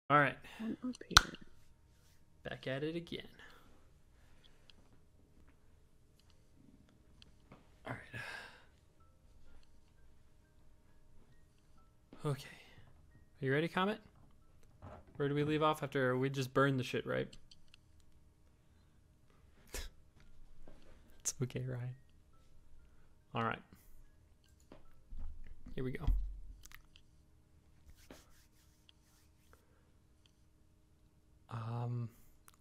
All right, One up here. back at it again. All right. Okay. Are you ready, Comet? Where do we leave off after we just burned the shit, right? It's okay, Ryan. All right. Here we go.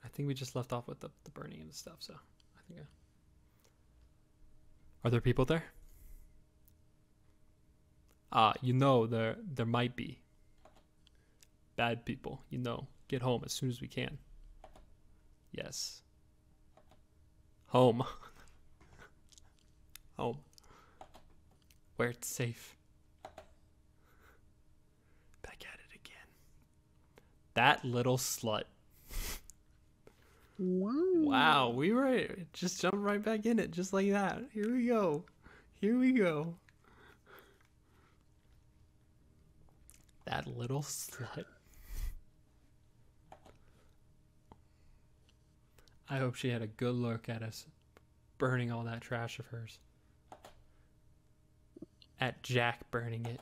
I think we just left off with the burning and stuff. So I think. Are there people there? There might be bad people. Get home as soon as we can. Yes. Home. Home. Where it's safe. Back at it again. That little slut. Wow, we were just jumped right back in it just like that. Here we go. Here we go. That little slut. I hope she had a good look at us burning all that trash of hers. At Jack burning it.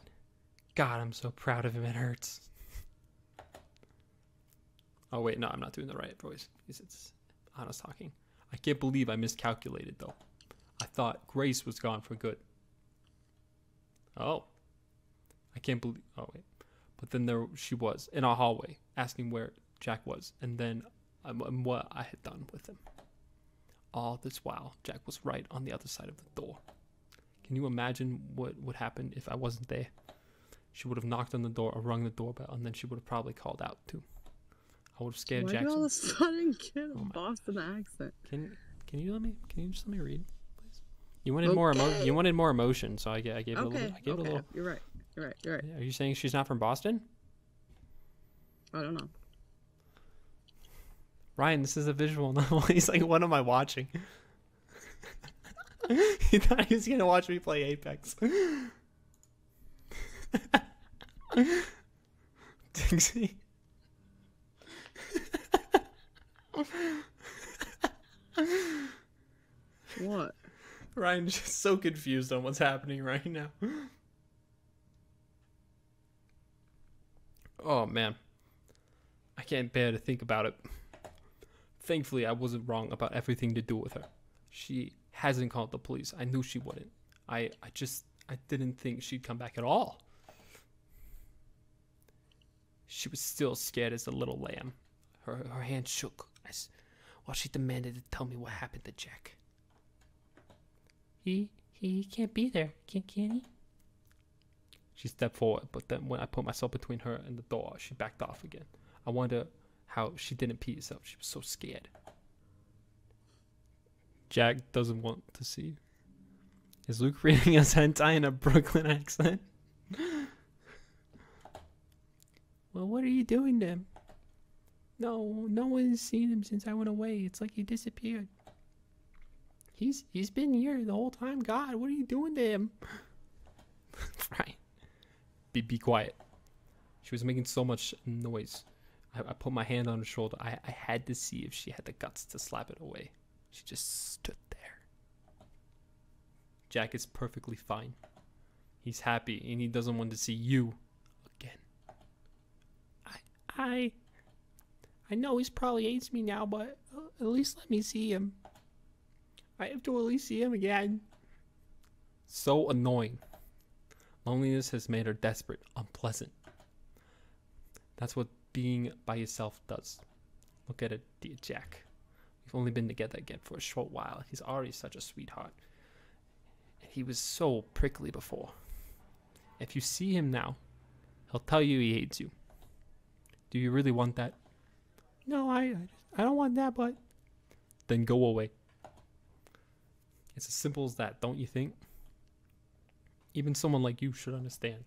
God, I'm so proud of him, it hurts. Oh wait, no, I'm not doing the right voice. It's honest talking. I can't believe I miscalculated though. I thought Grace was gone for good. Oh. I can't believe, oh wait. But then there she was in our hallway asking where Jack was and then what I had done with him. All this while, Jack was right on the other side of the door. Can you imagine what would happen if I wasn't there? She would have knocked on the door or rung the doorbell, and then she would have probably called out too. I would have scared Jackson. Why do you all of a sudden get a Boston accent? Can you just let me read, please? You wanted more you wanted more emotion, so I gave it a little. I gave it a little. You're right. Are you saying she's not from Boston? I don't know. Ryan, this is a visual novel. He's like, what am I watching? He thought he was gonna watch me play Apex. Dixie. What? Ryan's just so confused on what's happening right now. Oh man. I can't bear to think about it. Thankfully, I wasn't wrong about everything to do with her. She hasn't called the police. I knew she wouldn't. I didn't think she'd come back at all. She was still scared as a little lamb. Her hand shook while she demanded to tell me what happened to Jack. He can't be there, can't he? She stepped forward, but then when I put myself between her and the door, she backed off again. I wonder how she didn't pee herself. She was so scared. Jack doesn't want to see you. Is Luke reading us hentai in a Brooklyn accent? Well, what are you doing to him? No one's seen him since I went away. It's like he disappeared. He's been here the whole time. God, what are you doing to him? Right. Be quiet. She was making so much noise. I put my hand on her shoulder. I had to see if she had the guts to slap it away. She just stood there. Jack is perfectly fine. He's happy and he doesn't want to see you again. I know he's probably hates me now, but at least let me see him. I have to at least see him again. So annoying. Loneliness has made her desperate, unpleasant. That's what being by yourself does. Look at it, dear Jack. We've only been together again for a short while. He's already such a sweetheart. And he was so prickly before. If you see him now, he'll tell you he hates you. Do you really want that? No, I don't want that, but... Then go away. It's as simple as that, don't you think? Even someone like you should understand.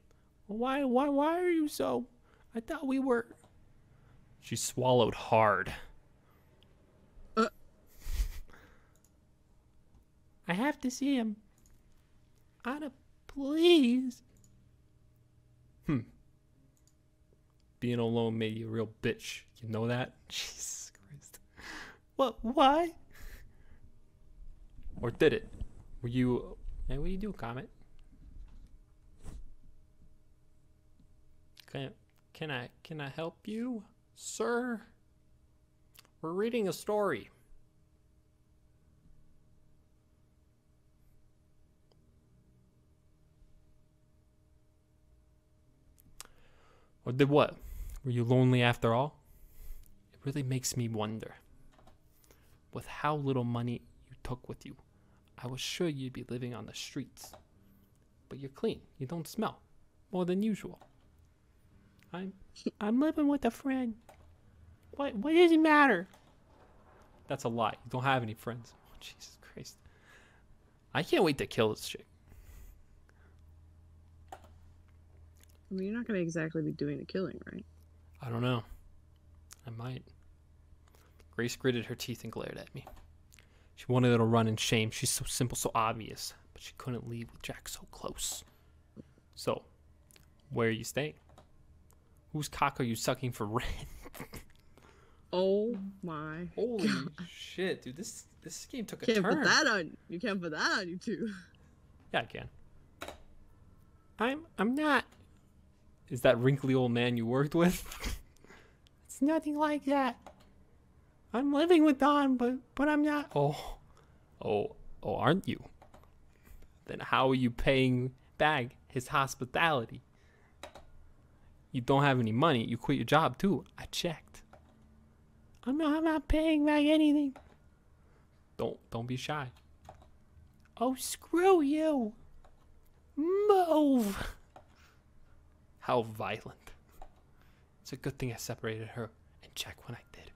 Why are you so... I thought we were... She swallowed hard. I have to see him. Anna, please. Being alone made you a real bitch. You know that? Jesus Christ. What? Why? Or did it? Were you... Hey, what do you do, Comet? Can I help you, sir? We're reading a story. Or did what? Were you lonely after all? It really makes me wonder. With how little money you took with you, I was sure you'd be living on the streets. But you're clean. You don't smell. More than usual. I'm living with a friend. What does it matter? That's a lie. You don't have any friends. Oh, Jesus Christ. I can't wait to kill this chick. I mean, you're not going to exactly be doing the killing, right? I don't know. I might. Grace gritted her teeth and glared at me. She wanted to run in shame. She's so simple, so obvious. But she couldn't leave with Jack so close. So, where are you staying? Whose cock are you sucking for rent? Oh my. Holy shit, dude. This game took a Can't turn. put that on. You can't put that on YouTube. Yeah, I can. I'm not. Is that wrinkly old man you worked with? It's nothing like that. I'm living with Don, but I'm not. Oh, aren't you? Then how are you paying back his hospitality? You don't have any money. You quit your job too. I checked. I'm not paying back anything. Don't be shy. Oh, screw you. Move. How violent. It's a good thing I separated her and Jack when I did.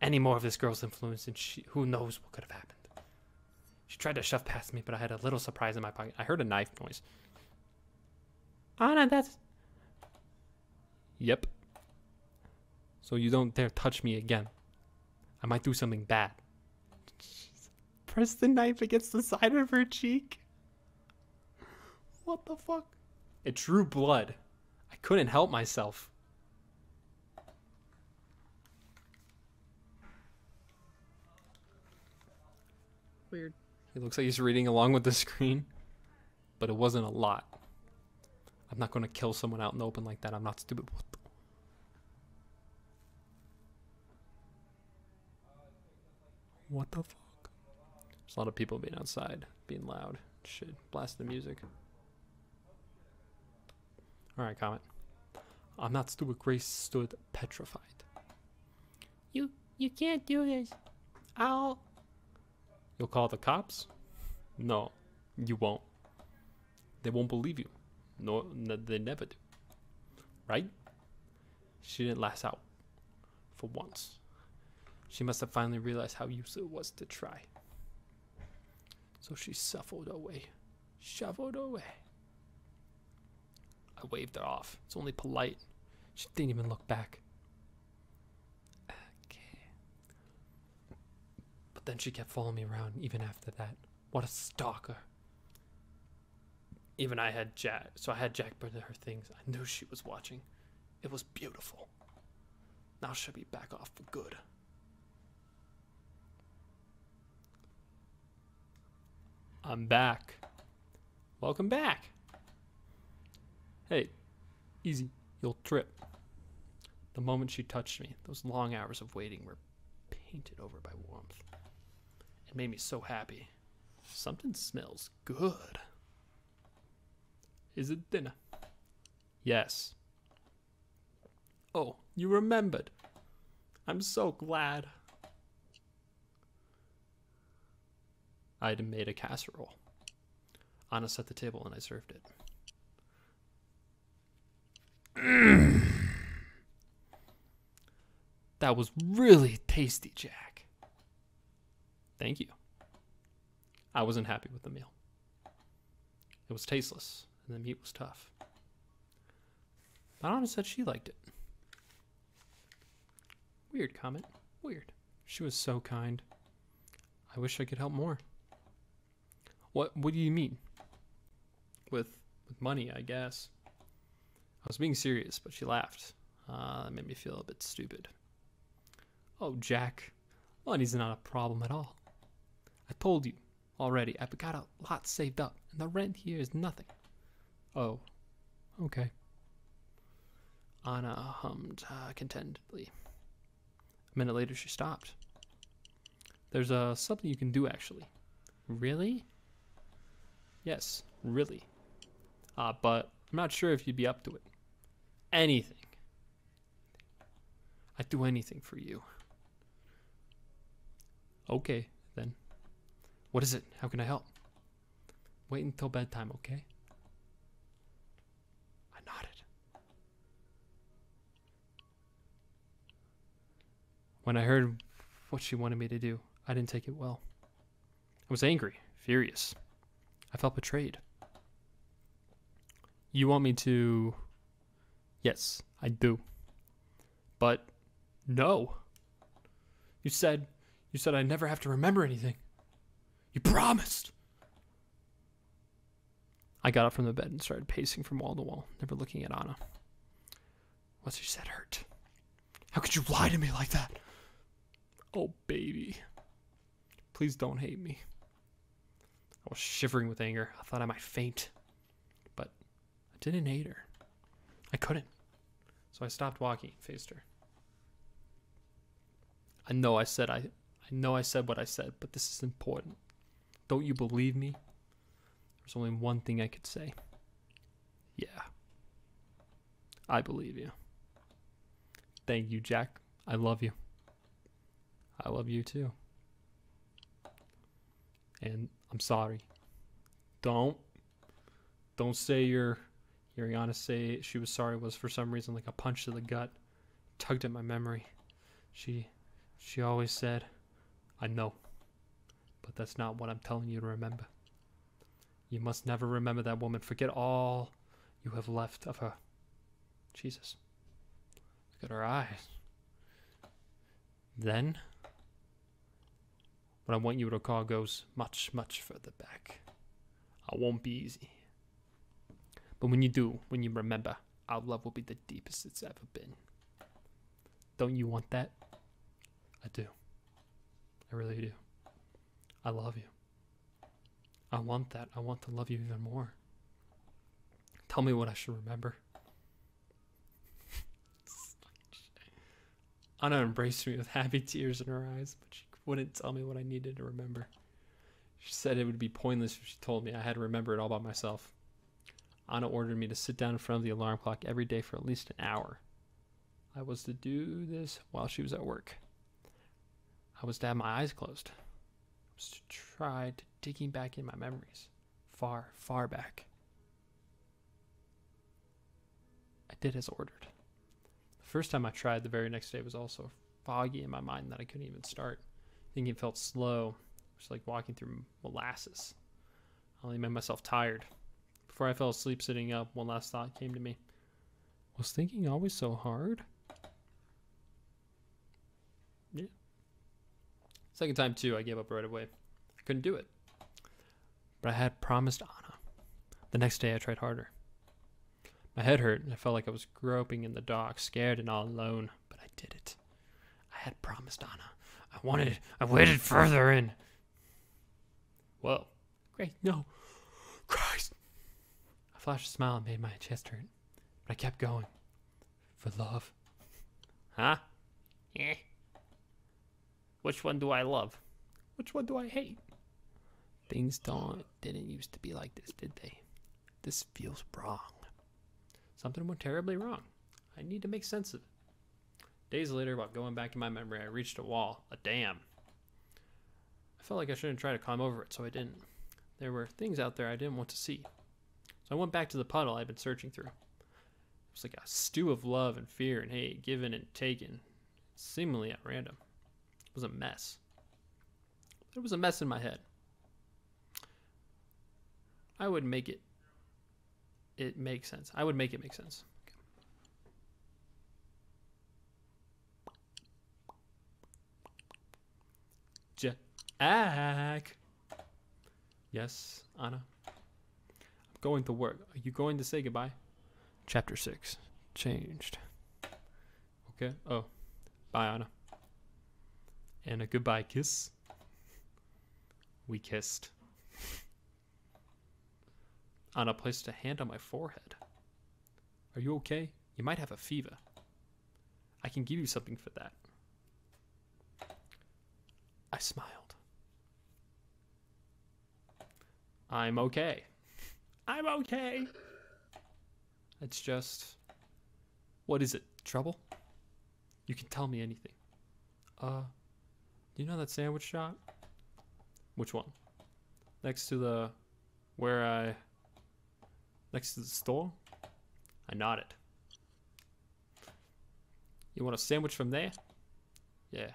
Any more of this girl's influence and who knows what could have happened. She tried to shove past me, but I had a little surprise in my pocket. I heard a knife noise. Anna, that's... Yep. So you don't dare touch me again. I might do something bad. Jeez. Press the knife against the side of her cheek. What the fuck? It drew blood. I couldn't help myself. Weird. He looks like he's reading along with the screen, but it wasn't a lot. I'm not going to kill someone out in the open like that. I'm not stupid. What the fuck? There's a lot of people being outside, being loud. Shit, blast the music. Alright, Comet. I'm not stupid. Grace stood petrified. You can't do this. You'll call the cops? No, you won't. They won't believe you. No, they never do. Right? She didn't last out. For once. She must have finally realized how useless it was to try. So she shuffled away. Shuffled away. I waved her off. It's only polite. She didn't even look back. Okay. But then she kept following me around even after that. What a stalker. Even I had Jack. So I had Jack bring her things. I knew she was watching. It was beautiful. Now she'll be back off for good. I'm back. Welcome back. Hey, easy. You'll trip. The moment she touched me, those long hours of waiting were painted over by warmth. It made me so happy. Something smells good. Is it dinner? Yes. Oh, you remembered. I'm so glad. I had made a casserole. Anna set the table and I served it. That was really tasty, Jack. Thank you. I wasn't happy with the meal. It was tasteless and the meat was tough. But Anna said she liked it. Weird comment. Weird. She was so kind. I wish I could help more. What do you mean? With money, I guess. I was being serious, but she laughed. That made me feel a bit stupid. Oh, Jack. Money's not a problem at all. I told you already, I've got a lot saved up, and the rent here is nothing. Oh, okay. Anna hummed contentedly. A minute later, she stopped. There's something you can do, actually. Really? Yes, really. But I'm not sure if you'd be up to it. Anything. I'd do anything for you. Okay, then. What is it? How can I help? Wait until bedtime, okay? I nodded. When I heard what she wanted me to do, I didn't take it well. I was angry, furious. I felt betrayed. You want me to... Yes, I do. But no. You said I'd never have to remember anything. You promised. I got up from the bed and started pacing from wall to wall, never looking at Anna. What she said hurt. How could you lie to me like that? Oh, baby. Please don't hate me. I was shivering with anger. I thought I might faint. But I didn't hate her. I couldn't. So I stopped walking and faced her. I know I said what I said, but this is important. Don't you believe me? There's only one thing I could say. Yeah. I believe you. Thank you, Jack. I love you. I love you too. And I'm sorry. Don't say your Yana say she was sorry was for some reason like a punch to the gut. Tugged at my memory. She always said, I know. But that's not what I'm telling you to remember. You must never remember that woman. Forget all you have left of her. Jesus. Look at her eyes. Then, what I want you to recall goes much, much further back. I won't be easy. But when you remember, our love will be the deepest it's ever been. Don't you want that? I do. I really do. I love you. I want that. I want to love you even more. Tell me what I should remember. Anna embraced me with happy tears in her eyes, but she wouldn't tell me what I needed to remember. She said it would be pointless if she told me I had to remember it all by myself. Anna ordered me to sit down in front of the alarm clock every day for at least an hour. I was to do this while she was at work. I was to have my eyes closed. I was to try to digging back in my memories. Far, far back. I did as ordered. The first time I tried, the very next day was also foggy in my mind that I couldn't even start. Thinking felt slow. It was like walking through molasses. I only made myself tired. Before I fell asleep sitting up, one last thought came to me. Was thinking always so hard? Yeah. Second time, too, I gave up right away. I couldn't do it. But I had promised Anna. The next day, I tried harder. My head hurt, and I felt like I was groping in the dark, scared and all alone. But I did it. I had promised Anna. I waited further in. Whoa. Great, no. Christ. A flash of smile made my chest hurt. But I kept going. For love. Huh? Eh. Which one do I love? Which one do I hate? Things didn't used to be like this, did they? This feels wrong. Something went terribly wrong. I need to make sense of it. Days later, while going back in my memory, I reached a wall, a dam. I felt like I shouldn't try to climb over it, so I didn't. There were things out there I didn't want to see. So I went back to the puddle I'd been searching through. It was like a stew of love and fear and hate, given and taken, seemingly at random. It was a mess. It was a mess in my head. I would make it make sense. I would make it make sense. Okay. Jack. Yes, Anna. I'm going to work. Are you going to say goodbye? Chapter 6. Changed. Okay. Oh, bye, Anna. And a goodbye kiss. We kissed. Anna placed a hand on my forehead. Are you okay? You might have a fever. I can give you something for that. I smiled. I'm okay. I'm okay. It's just... What is it? Trouble? You can tell me anything. Do you know that sandwich shop? Which one? Next to the... Next to the store? I nodded. You want a sandwich from there? Yeah.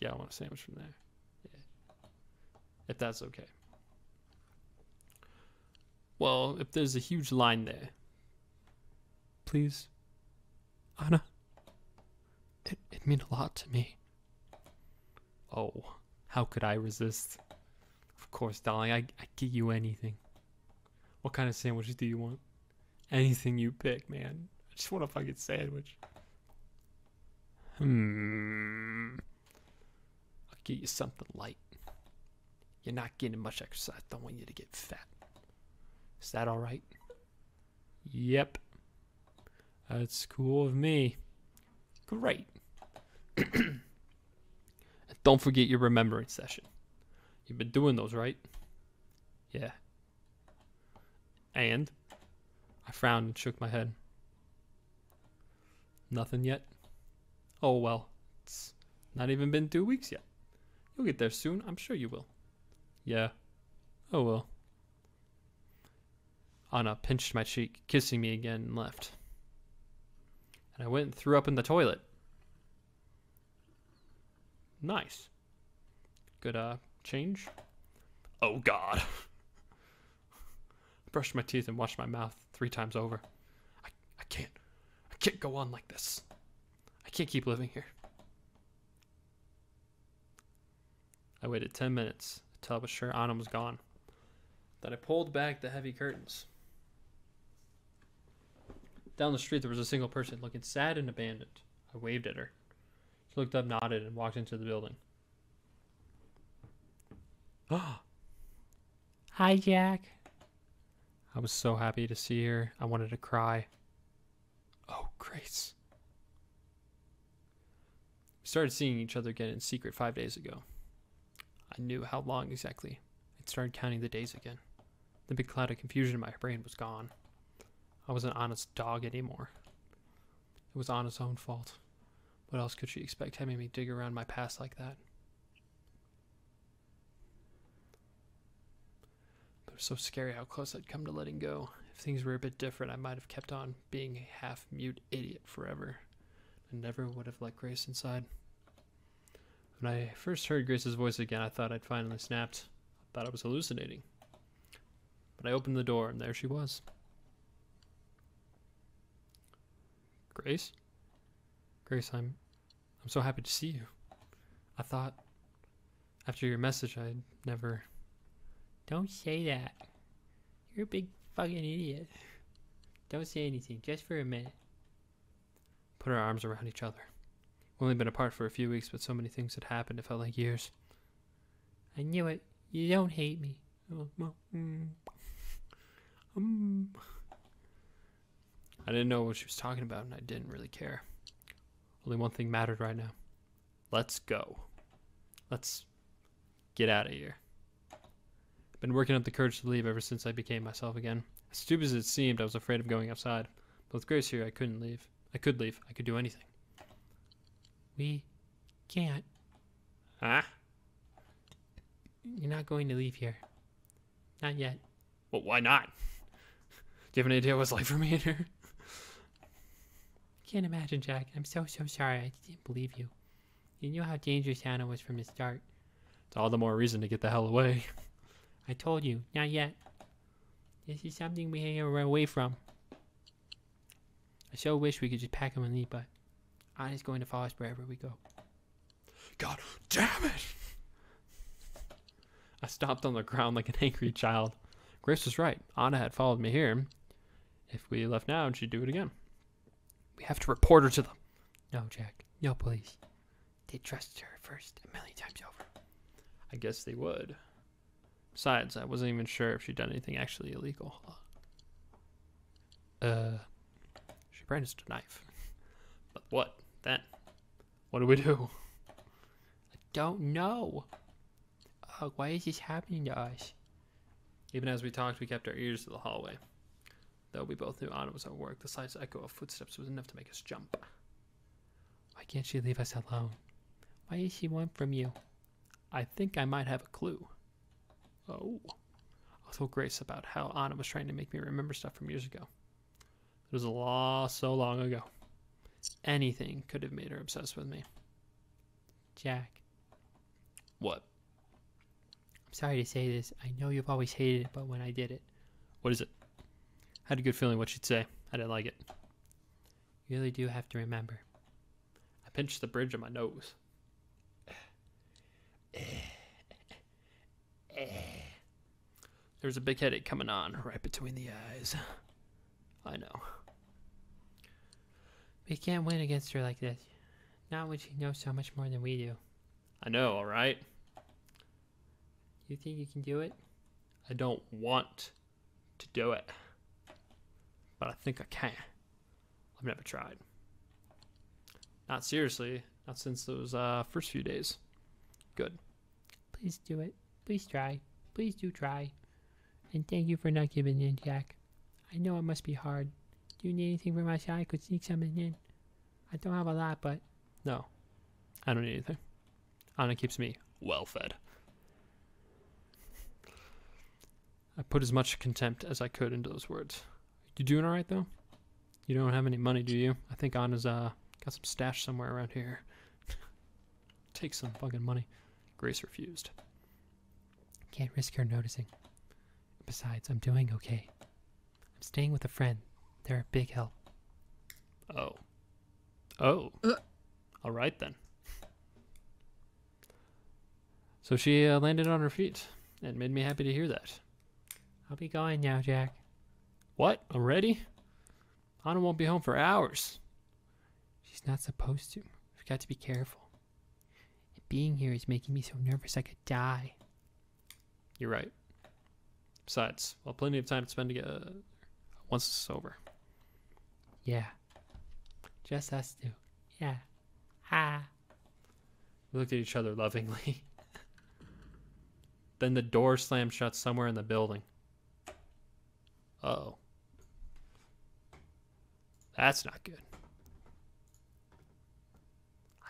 Yeah, I want a sandwich from there. Yeah. If that's okay. Well, if there's a huge line there. Please. Anna. It meant a lot to me. Oh, how could I resist? Of course, darling, I get you anything. What kind of sandwich do you want? Anything you pick, man. I just want a fucking sandwich. I'll get you something light. You're not getting much exercise. Don't want you to get fat. Is that alright? Yep. That's cool with me. Great. Don't forget your remembrance session. You've been doing those, right? Yeah. And? I frowned and shook my head. Nothing yet? Oh well, it's not even been 2 weeks yet. You'll get there soon, I'm sure you will. Yeah. Oh well. Anna pinched my cheek, kissing me again, and left. And I went and threw up in the toilet. Nice. Good, change? Oh God. I brushed my teeth and washed my mouth 3 times over. I can't go on like this. I can't keep living here. I waited 10 minutes until I was sure Anna was gone. Then I pulled back the heavy curtains. Down the street there was a single person looking sad and abandoned. I waved at her. She looked up, nodded, and walked into the building. Hi, Jack. I was so happy to see her. I wanted to cry. Oh, Grace. We started seeing each other again in secret 5 days ago. I knew how long exactly. I'd started counting the days again. The big cloud of confusion in my brain was gone. I wasn't Anna's dog anymore. It was Anna's own fault. What else could she expect having me dig around my past like that? But it was so scary how close I'd come to letting go. If things were a bit different, I might have kept on being a half-mute idiot forever. I never would have let Grace inside. When I first heard Grace's voice again, I thought I'd finally snapped. I thought I was hallucinating. But I opened the door, and there she was. Grace? Grace, I'm so happy to see you. I thought, after your message, I'd never... Don't say that. You're a big fucking idiot. Don't say anything, just for a minute. Put our arms around each other. We've only been apart for a few weeks, but so many things had happened, it felt like years. I knew it. You don't hate me. I didn't know what she was talking about, and I didn't really care. Only one thing mattered right now. Let's go. Let's get out of here. I've been working up the courage to leave ever since I became myself again. As stupid as it seemed, I was afraid of going outside. But with Grace here, I couldn't leave. I could leave. I could do anything. We can't. Huh? You're not going to leave here. Not yet. Well, why not? Do you have an idea what it's like for me in here? Can't imagine, Jack. I'm so sorry. I didn't believe you. You knew how dangerous Anna was from the start. It's all the more reason to get the hell away. I told you, not yet. This is something we are away from. I so wish we could just pack him and leave, but Anna's going to follow us wherever we go. God damn it! I stomped on the ground like an angry child. Grace was right. Anna had followed me here. If we left now, she'd do it again. We have to report her to them. No, Jack. No, please. They trusted her first a million times over. I guess they would. Besides, I wasn't even sure if she'd done anything actually illegal. She brandished a knife. But what then? What do we do? I don't know. Why is this happening to us? Even as we talked, we kept our ears to the hallway. Though we both knew Anna was at work, the slightest echo of footsteps was enough to make us jump. Why can't she leave us alone? Why does she want from you? I think I might have a clue. Oh. I told Grace about how Anna was trying to make me remember stuff from years ago. It was so long ago. Anything could have made her obsessed with me. Jack. What? I'm sorry to say this. I know you've always hated it, but when I did it. What is it? I had a good feeling what she'd say. I didn't like it. You really do have to remember. I pinched the bridge of my nose. There's a big headache coming on right between the eyes. I know. We can't win against her like this. Not when she knows so much more than we do. I know, alright? You think you can do it? I don't want to do it. But I think I can. I've never tried. Not seriously. Not since those first few days. Good. Please do it. Please try. Please do try. And thank you for not giving in, Jack. I know it must be hard. Do you need anything from my side? I could sneak something in. I don't have a lot, but... No. I don't need anything. Anna keeps me well fed. I put as much contempt as I could into those words. You doing alright, though? You don't have any money, do you? I think Anna's got some stash somewhere around here. Take some fucking money. Grace refused. Can't risk her noticing. Besides, I'm doing okay. I'm staying with a friend. They're a big help. Oh. Oh. Alright then. So she landed on her feet. It made me happy to hear that. I'll be going now, Jack. What? Already? Anna won't be home for hours. She's not supposed to. We've got to be careful. And being here is making me so nervous I could die. You're right. Besides, well, plenty of time to spend together once this is over. Yeah. Just us two. Yeah. Ha. We looked at each other lovingly. Then the door slammed shut somewhere in the building. Uh-oh. That's not good.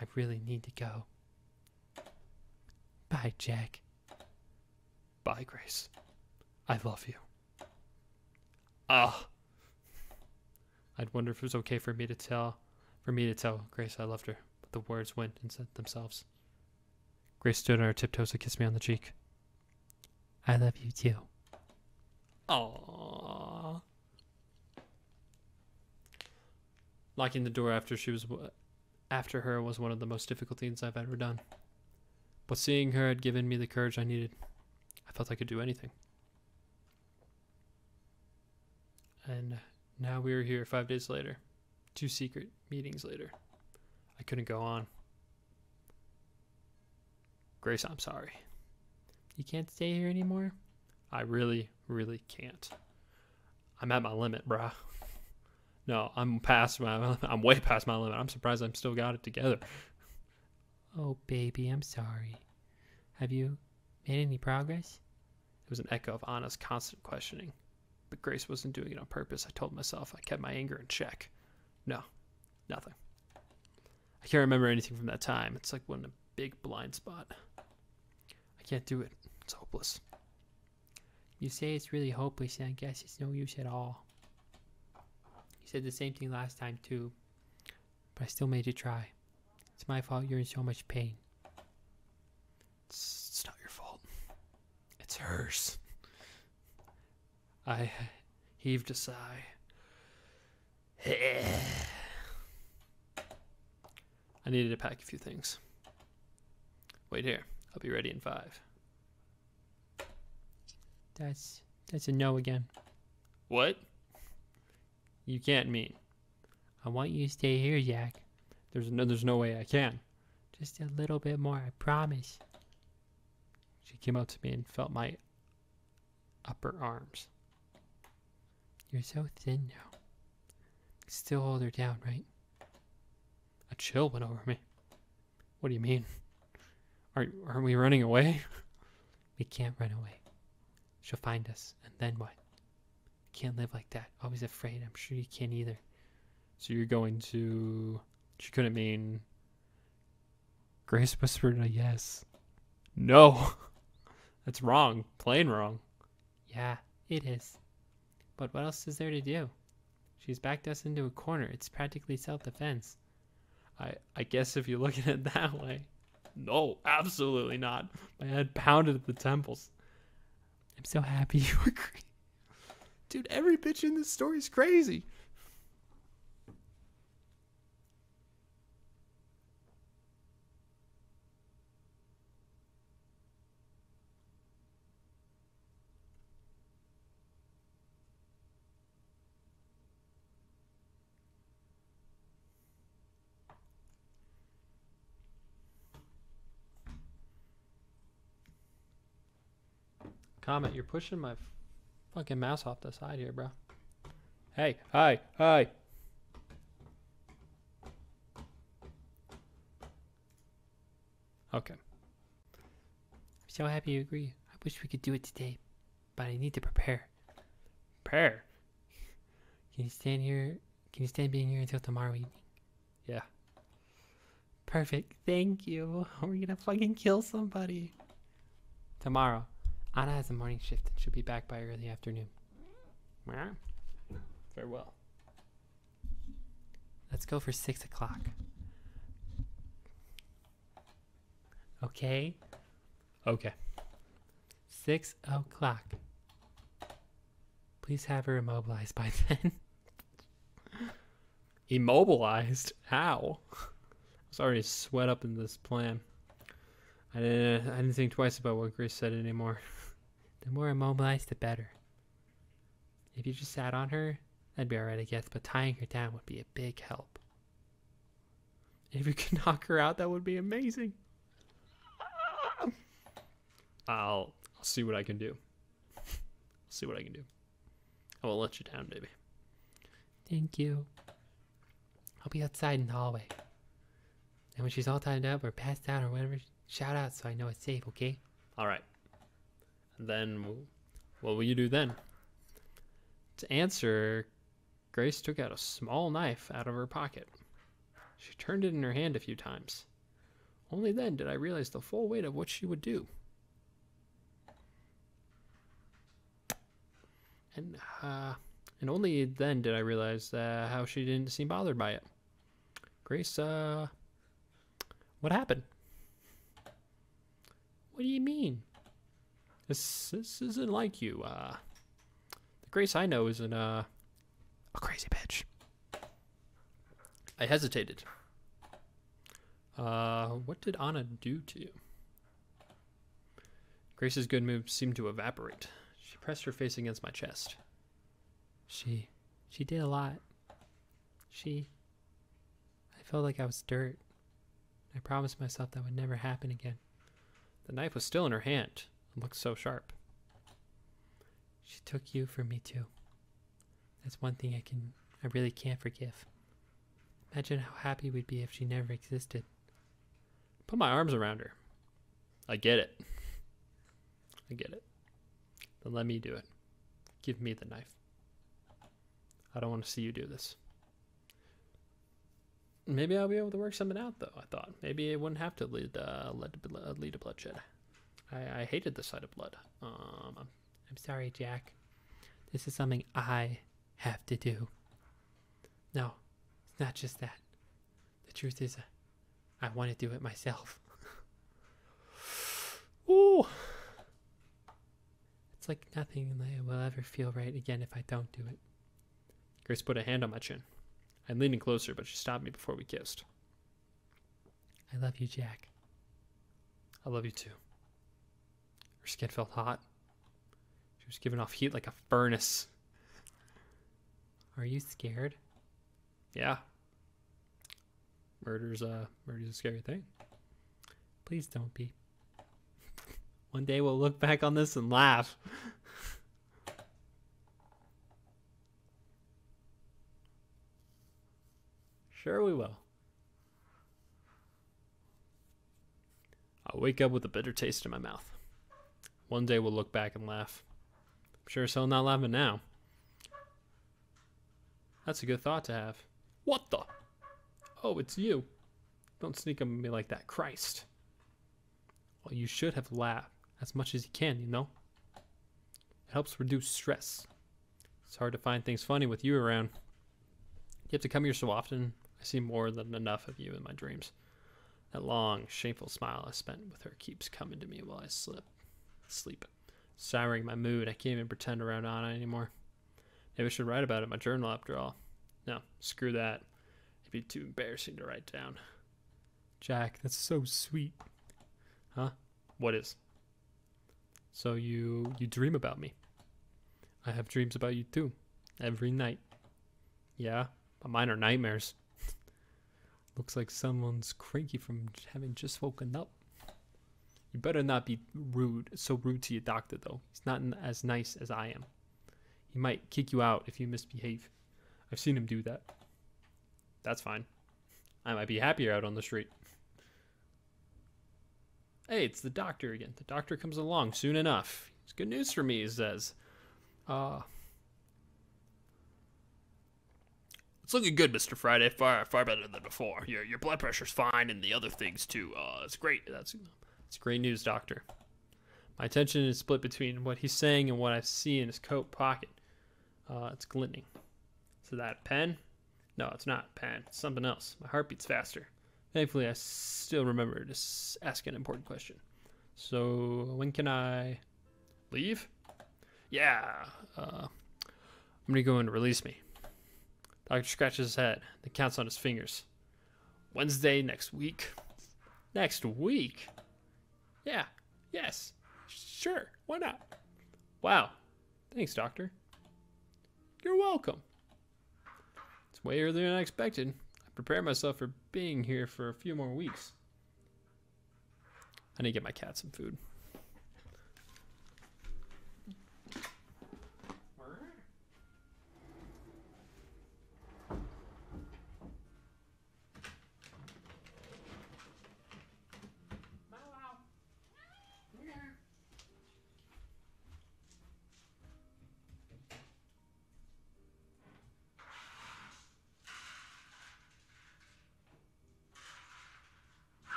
I really need to go. Bye, Jack. Bye, Grace. I love you. Ah. I'd wonder if it was okay for me to tell Grace I loved her, but the words went and said themselves. Grace stood on her tiptoes and kissed me on the cheek. I love you too. Aww. Locking the door after her was one of the most difficult things I've ever done. But seeing her had given me the courage I needed. I felt I could do anything. And now we are here 5 days later. 2 secret meetings later. I couldn't go on. Grace, I'm sorry. You can't stay here anymore? I really, really can't. I'm at my limit, brah. No, I'm way past my limit. I'm surprised I'm still got it together. Oh, baby, I'm sorry. Have you made any progress? It was an echo of Anna's constant questioning. But Grace wasn't doing it on purpose. I told myself. I kept my anger in check. No, nothing. I can't remember anything from that time. It's like one a big blind spot. I can't do it. It's hopeless. You say it's really hopeless, and I guess it's no use at all. You said the same thing last time, too. But I still made you try. It's my fault you're in so much pain. It's not your fault. It's hers. I heaved a sigh. I needed to pack a few things. Wait here. I'll be ready in 5. That's a no again. What? You can't mean. I want you to stay here, Jack. There's no way I can. Just a little bit more, I promise. She came up to me and felt my upper arms. You're so thin now. Still hold her down, right? A chill went over me. What do you mean? Aren't we running away? We can't run away. She'll find us, and then what? Can't live like that. Always afraid. I'm sure you can't either. So you're going to... She couldn't mean... Grace whispered a yes. No! That's wrong. Plain wrong. Yeah, it is. But what else is there to do? She's backed us into a corner. It's practically self-defense. I guess if you look at it that way. No, absolutely not. My head pounded at the temples. I'm so happy you agree. Dude, every bitch in this story is crazy. Comment, you're pushing my fucking mouse off the side here, bro. Hey, hi. Okay. I'm so happy you agree. I wish we could do it today, but I need to prepare. Prepare? Can you stand being here until tomorrow evening? Yeah. Perfect. Thank you. We're gonna fucking kill somebody. Tomorrow. Anna has a morning shift and she'll be back by early afternoon. Farewell. Let's go for 6 o'clock. Okay? Okay. 6 o'clock. Please have her immobilized by then. Immobilized? How? I was already sweat up in this plan. I didn't think twice about what Grace said anymore. The more immobilized, the better. If you just sat on her, that'd be alright, I guess, but tying her down would be a big help. If you could knock her out, that would be amazing. I'll see what I can do. See what I can do. I won't let you down, baby. Thank you. I'll be outside in the hallway. And when she's all tied up or passed out or whatever, shout out so I know it's safe, okay? Alright. Then, what will you do then? To answer, Grace took out a small knife out of her pocket. She turned it in her hand a few times. Only then did I realize the full weight of what she would do. And only then did I realize how she didn't seem bothered by it. Grace, what happened? What do you mean? This isn't like you. The Grace I know isn't a crazy bitch. I hesitated. What did Anna do to you? Grace's good mood seemed to evaporate. She pressed her face against my chest. She did a lot. I felt like I was dirt. I promised myself that would never happen again. The knife was still in her hand. It looked so sharp. She took you from me too. That's one thing I really can't forgive. Imagine how happy we'd be if she never existed. Put my arms around her. I get it. Then let me do it. Give me the knife. I don't want to see you do this. Maybe I'll be able to work something out, though, I thought. Maybe it wouldn't have to lead to bloodshed. I hated the sight of blood. I'm sorry, Jack. This is something I have to do. No, it's not just that. The truth is, I want to do it myself. Ooh. It's like nothing will ever feel right again if I don't do it. Grace put a hand on my chin. I leaned in closer, but she stopped me before we kissed. I love you, Jack. I love you too. Her skin felt hot. She was giving off heat like a furnace. Are you scared? Yeah. Murder's a scary thing. Please don't be. One day we'll look back on this and laugh. Sure we will. I'll wake up with a bitter taste in my mouth. One day we'll look back and laugh. I'm sure as hell not laughing now. That's a good thought to have. What the? Oh, it's you. Don't sneak up on me like that, Christ. Well, you should have laughed as much as you can, you know? It helps reduce stress. It's hard to find things funny with you around. You have to come here so often. I see more than enough of you in my dreams. That long, shameful smile I spent with her keeps coming to me while I sleep. Souring my mood, I can't even pretend around Anna anymore. Maybe I should write about it in my journal after all. No, screw that. It'd be too embarrassing to write down. Jack, that's so sweet. Huh? What is? So you dream about me. I have dreams about you too. Every night. Yeah, but mine are nightmares. Looks like someone's cranky from having just woken up. You better not be so rude to your doctor though. He's not as nice as I am. He might kick you out if you misbehave. I've seen him do that. That's fine. I might be happier out on the street. Hey, it's the doctor again. The doctor comes along soon enough. It's good news for me, he says. It's looking good, Mr. Friday. Far better than before. Your blood pressure's fine and the other things too. It's great. It's great news, doctor. My attention is split between what he's saying and what I see in his coat pocket. It's glistening. Is that a pen? No, it's not a pen. It's something else. My heart beats faster. Thankfully, I still remember to ask an important question. So, when can I leave? Yeah. I'm going to go in to release me. Doctor scratches his head, then counts on his fingers. Wednesday next week. Next week? Yeah. Yes. Sure. Why not? Wow. Thanks, doctor. You're welcome. It's way earlier than I expected. I prepared myself for being here for a few more weeks. I need to get my cat some food.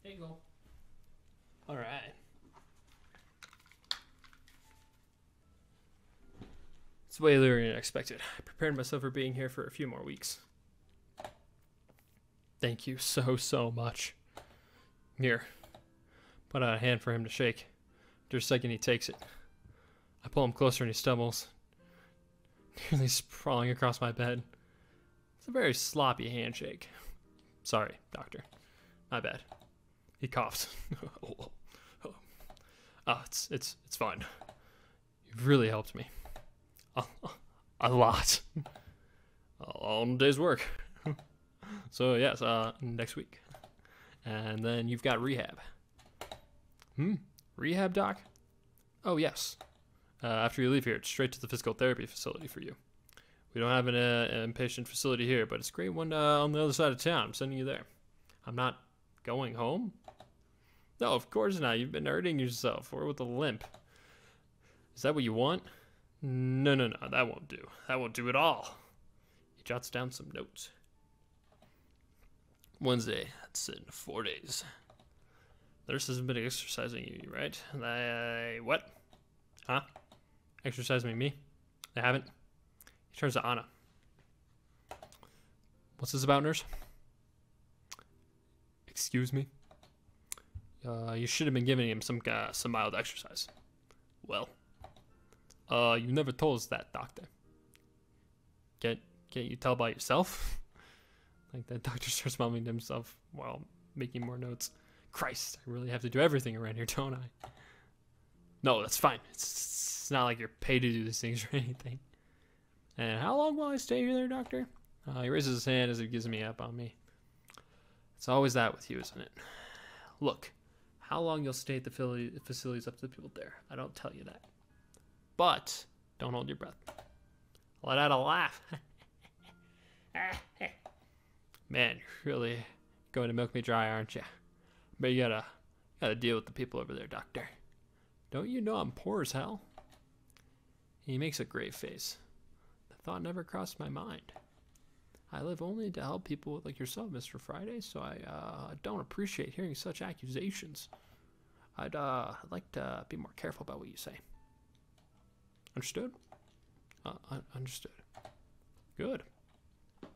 There you go. All right. It's way earlier than expected. I prepared myself for being here for a few more weeks. Thank you so much. Here. Put out a hand for him to shake. After a second, he takes it. I pull him closer and he stumbles, nearly sprawling across my bed. It's a very sloppy handshake. Sorry, doctor. My bad. He coughs. Oh, it's fine. You've really helped me. A lot. All in a day's work. So yes, next week. And then you've got rehab. Rehab, doc? Oh, yes. After you leave here, it's straight to the physical therapy facility for you. We don't have an inpatient facility here, but it's a great one on the other side of town. I'm sending you there. I'm not going home? No, of course not. You've been hurting yourself, or with a limp. Is that what you want? No, that won't do. That won't do at all. He jots down some notes. Wednesday, that's in 4 days. Nurse hasn't been exercising you, right? What? Huh? Exercising me? They haven't? He turns to Anna. What's this about, nurse? Excuse me? You should have been giving him some mild exercise. Well, you never told us that, doctor. Can't you tell by yourself? Like that doctor starts mumbling to himself while making more notes. Christ, I really have to do everything around here, don't I? No, that's fine. It's not like you're paid to do these things or anything. And how long will I stay here there, doctor? He raises his hand as he gives me up on me. It's always that with you, isn't it? Look, how long you'll stay at the facility's up to the people there. I don't tell you that. But don't hold your breath. Let out a laugh. Man, you're really going to milk me dry, aren't you? But you gotta deal with the people over there, doctor. Don't you know I'm poor as hell? He makes a grave face. The thought never crossed my mind. I live only to help people like yourself, Mr. Friday, so I don't appreciate hearing such accusations. I'd like to be more careful about what you say. Understood? Understood. Good. He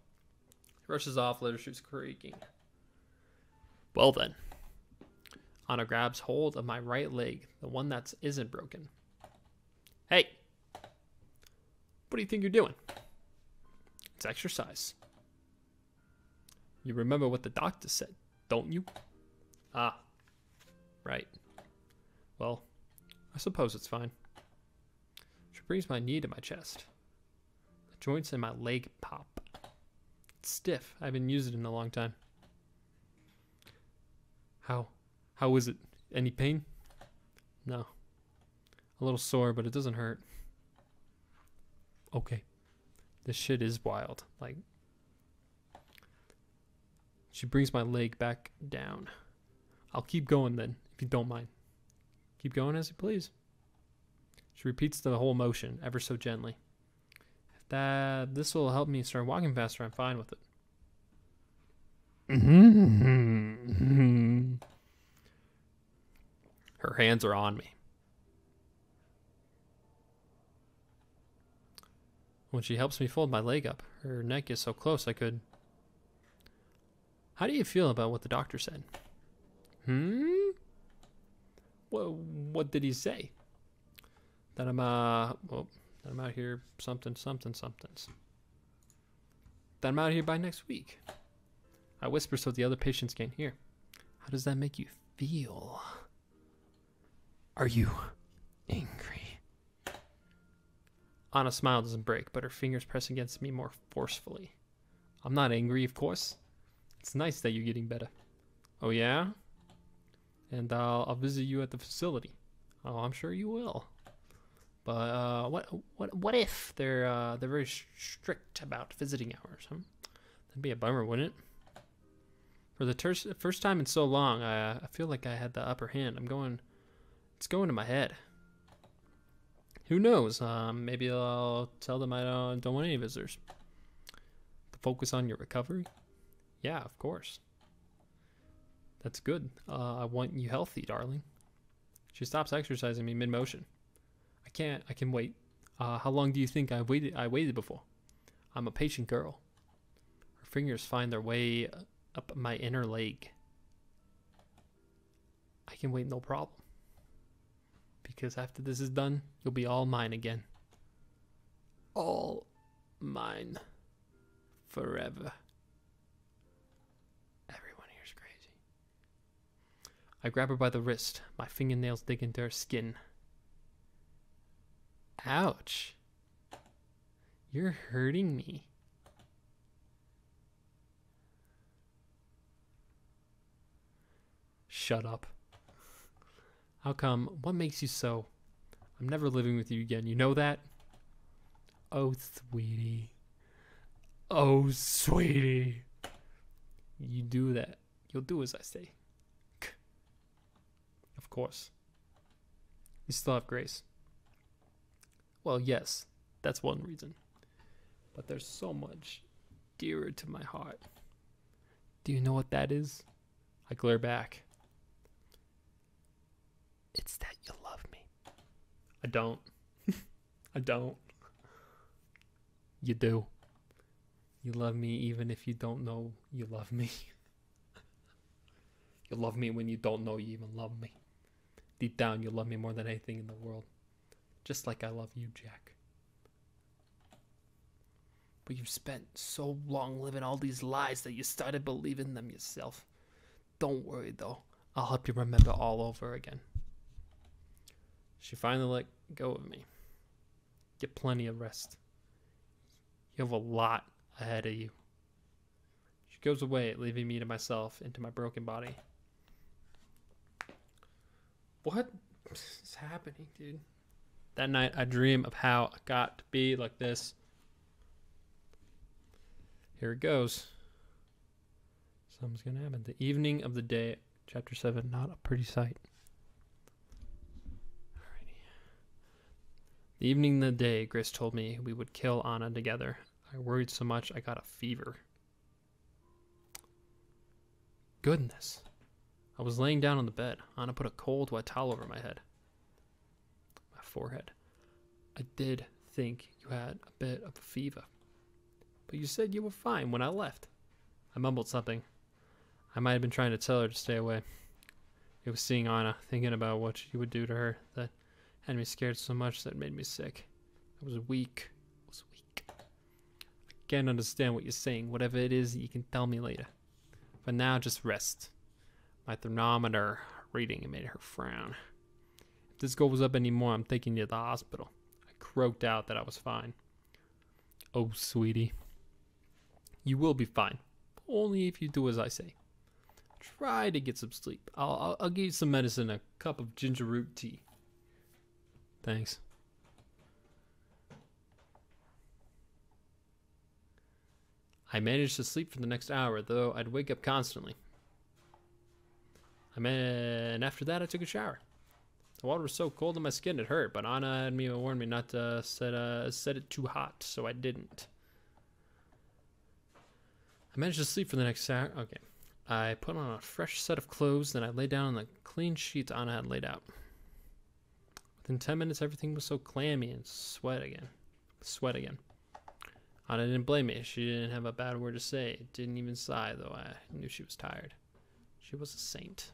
rushes off, leather shoes creaking. Well then. Anna grabs hold of my right leg, the one that isn't broken. Hey! What do you think you're doing? It's exercise. You remember what the doctor said, don't you? Ah. Right. Well, I suppose it's fine. She brings my knee to my chest. The joints in my leg pop. It's stiff. I haven't used it in a long time. How is it? Any pain? No. A little sore, but it doesn't hurt. Okay. This shit is wild. Like, she brings my leg back down. I'll keep going then, if you don't mind. Keep going as you please. She repeats the whole motion, ever so gently. If this will help me start walking faster, I'm fine with it. Her hands are on me. When she helps me fold my leg up, her neck is so close I could... How do you feel about what the doctor said? What did he say? That I'm that I'm out here somethings. That I'm out here by next week. I whisper so the other patients can't hear. How does that make you feel? Are you angry? Anna's smile doesn't break, but her fingers press against me more forcefully. I'm not angry, of course. It's nice that you're getting better. Oh yeah? And I'll visit you at the facility. Oh, I'm sure you will. But what if they're very strict about visiting hours? Huh? That'd be a bummer, wouldn't it? For the first time in so long, I feel like I had the upper hand. It's going to my head. Who knows? Maybe I'll tell them I don't want any visitors. To focus on your recovery? Yeah, of course. That's good. I want you healthy, darling. She stops exercising me mid-motion. I can wait. How long do you think I waited before? I'm a patient girl. Her fingers find their way up my inner leg. I can wait, no problem. Because after this is done, you'll be all mine again. All mine. Forever. Everyone here's crazy. I grab her by the wrist. My fingernails dig into her skin. Ouch. You're hurting me. Shut up. How come? What makes you so? I'm never living with you again. You know that? Oh, sweetie. Oh, sweetie. You do that. You'll do as I say. Of course. You still have Grace. Well, yes. That's one reason. But there's so much dearer to my heart. Do you know what that is? I glare back. It's that you love me. I don't. I don't. You do. You love me even if you don't know you love me. You love me when you don't know you even love me. Deep down, you love me more than anything in the world. Just like I love you, Jack. But you've spent so long living all these lies that you started believing them yourself. Don't worry, though. I'll help you remember all over again. She finally let go of me. Get plenty of rest. You have a lot ahead of you. She goes away, leaving me to myself, into my broken body. What is happening, dude? That night, I dream of how I got to be like this. Here it goes. Something's gonna happen. The evening of the day, chapter 7, not a pretty sight. Alrighty. The evening of the day, Grace told me we would kill Anna together. I worried so much I got a fever. Goodness. I was laying down on the bed. Anna put a cold wet towel over my head. My forehead. I did think you had a bit of a fever. But you said you were fine when I left. I mumbled something. I might have been trying to tell her to stay away. It was seeing Anna, thinking about what she would do to her, that had me scared so much that it made me sick. I was weak. I can't understand what you're saying. Whatever it is, you can tell me later. For now, just rest. My thermometer reading made her frown. If this goes up anymore, I'm taking you to the hospital. I croaked out that I was fine. Oh, sweetie. You will be fine. Only if you do as I say. Try to get some sleep. I'll give you some medicine, a cup of ginger root tea. Thanks. I managed to sleep for the next hour, though I'd wake up constantly. And after that, I took a shower. The water was so cold on my skin it hurt, but Anna had warned me not to set it too hot, so I didn't. I managed to sleep for the next hour. Okay. I put on a fresh set of clothes, then I lay down on the clean sheets Anna had laid out. Within 10 minutes, everything was so clammy and sweat again. Anna didn't blame me. She didn't have a bad word to say. Didn't even sigh, though I knew she was tired. She was a saint.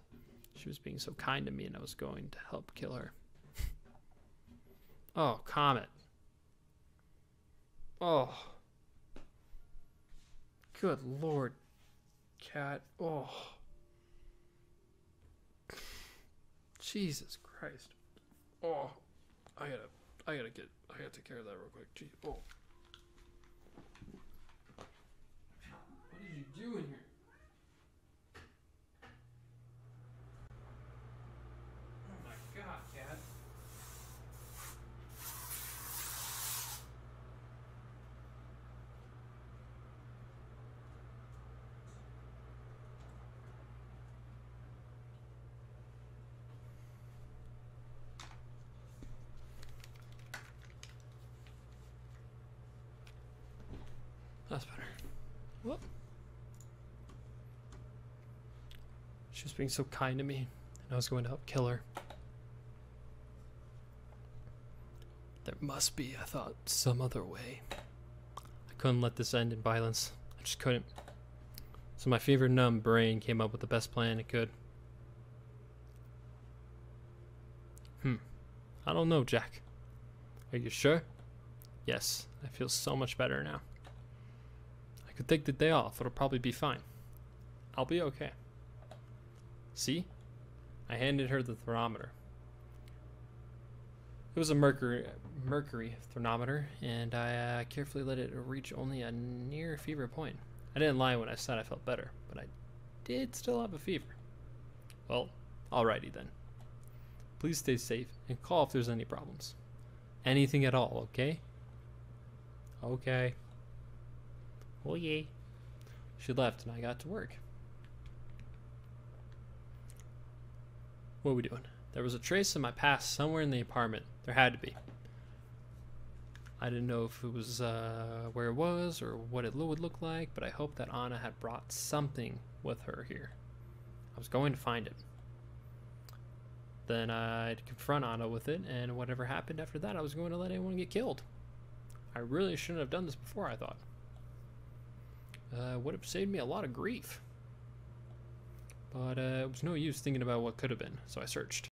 She was being so kind to me, and I was going to help kill her. Oh, Comet. Oh. Good Lord. Cat. Oh. Jesus Christ. Oh. I gotta take care of that real quick. Jeez. Oh. What did you do in here? Oh my God, Cat. That's better. Whoop. She was being so kind to me, and I was going to help kill her. There must be, I thought, some other way. I couldn't let this end in violence. I just couldn't. So my fever-numb brain came up with the best plan it could. I don't know, Jack. Are you sure? Yes, I feel so much better now. I could take the day off. It'll probably be fine. I'll be okay. See? I handed her the thermometer. It was a mercury thermometer, and I carefully let it reach only a near fever point. I didn't lie when I said I felt better, but I did still have a fever. Well, alrighty then. Please stay safe and call if there's any problems. Anything at all, okay? Okay. Oh yeah. She left and I got to work. What are we doing? There was a trace of my past somewhere in the apartment. There had to be. I didn't know if it was where it was or what it would look like, but I hoped that Anna had brought something with her here. I was going to find it. Then I'd confront Anna with it, and whatever happened after that, I was going to let anyone get killed. I really shouldn't have done this before, I thought. Would have saved me a lot of grief. But it was no use thinking about what could have been, so I searched.